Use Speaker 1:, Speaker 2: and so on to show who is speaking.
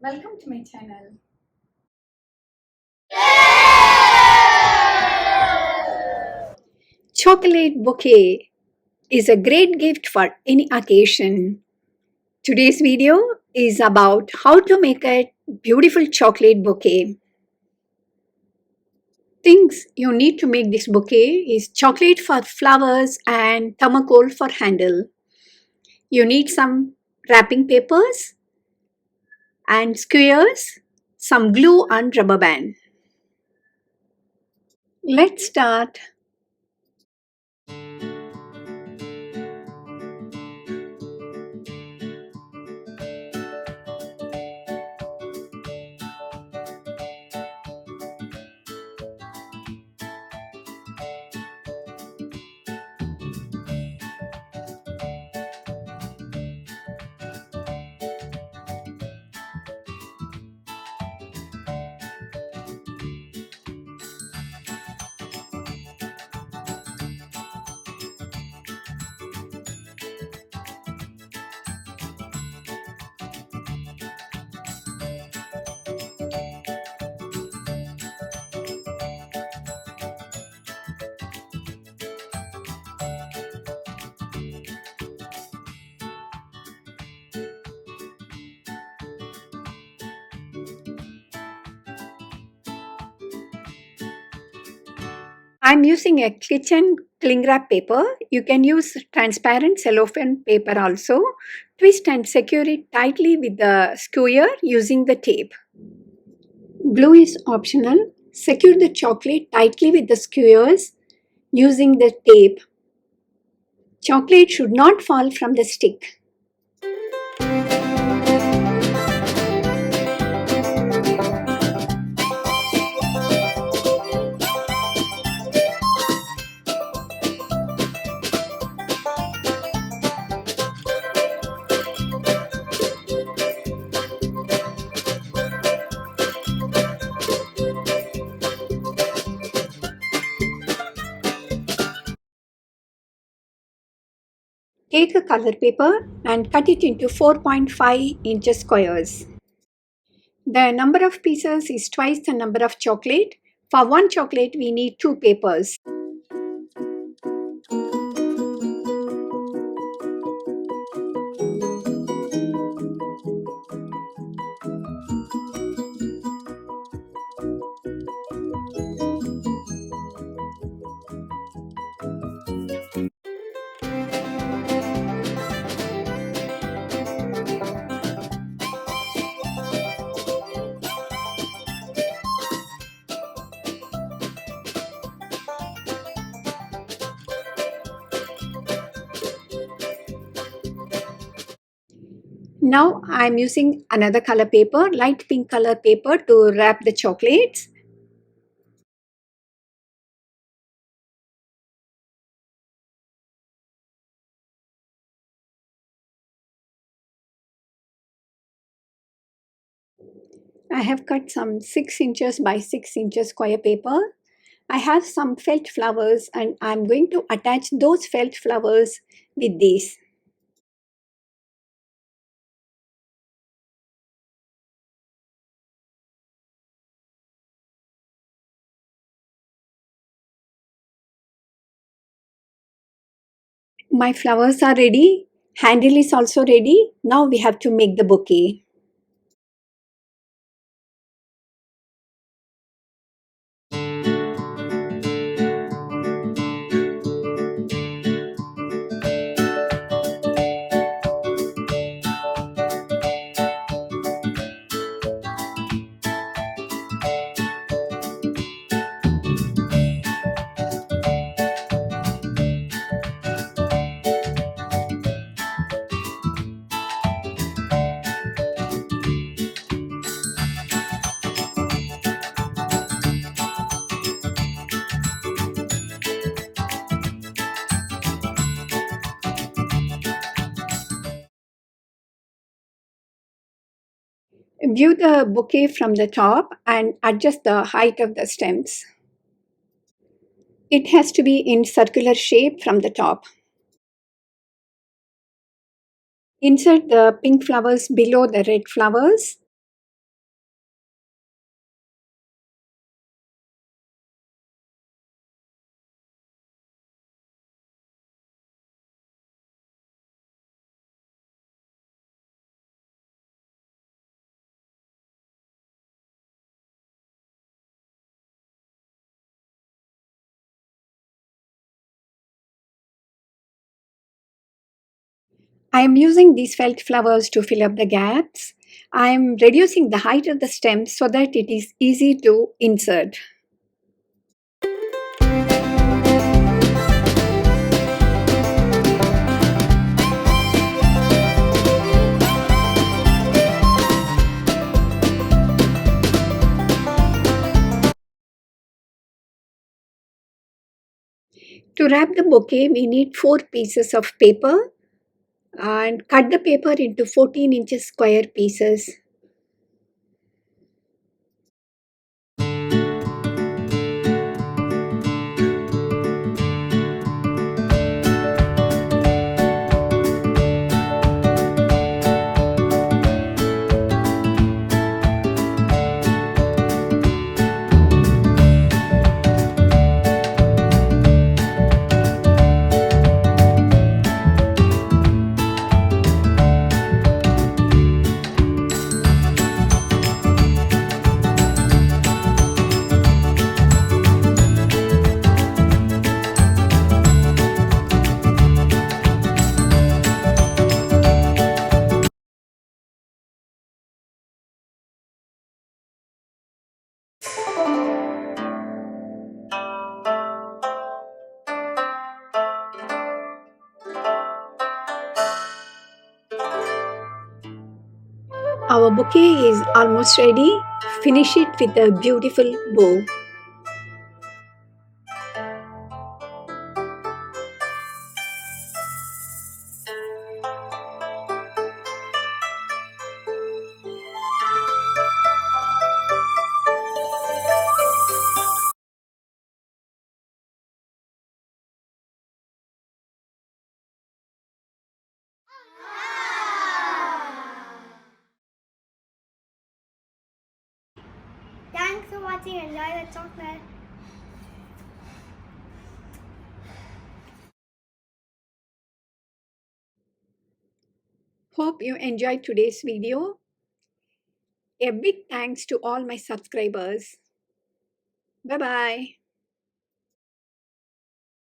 Speaker 1: Welcome to my channel. Chocolate bouquet is a great gift for any occasion. Today's video is about how to make a beautiful chocolate bouquet. Things you need to make this bouquet is chocolate for flowers and thermocole for handle. You need some wrapping papers and squares, some glue and rubber band. Let's start. I'm using a kitchen cling wrap paper. You can use transparent cellophane paper also. Twist and secure it tightly with the skewer using the tape. Glue is optional. Secure the chocolate tightly with the skewers using the tape. Chocolate should not fall from the stick. Take a color paper and cut it into 4.5 inches squares. The number of pieces is twice the number of chocolate. For one chocolate, we need 2 papers. Now I am using another color paper, light pink color paper, to wrap the chocolates. I have cut some 6 inches by 6 inches square paper. I have some felt flowers and I am going to attach those felt flowers with these. My flowers are ready. Handle is also ready. Now we have to make the bouquet. View the bouquet from the top and adjust the height of the stems. It has to be in circular shape from the top. Insert the pink flowers below the red flowers. I am using these felt flowers to fill up the gaps. I am reducing the height of the stem so that it is easy to insert. To wrap the bouquet, we need 4 pieces of paper and cut the paper into 14 inches square pieces. Our bouquet is almost ready. Finish it with a beautiful bow.
Speaker 2: Thanks for watching. Enjoy the chocolate.
Speaker 1: Hope you enjoyed today's video. A big thanks to all my subscribers. Bye bye.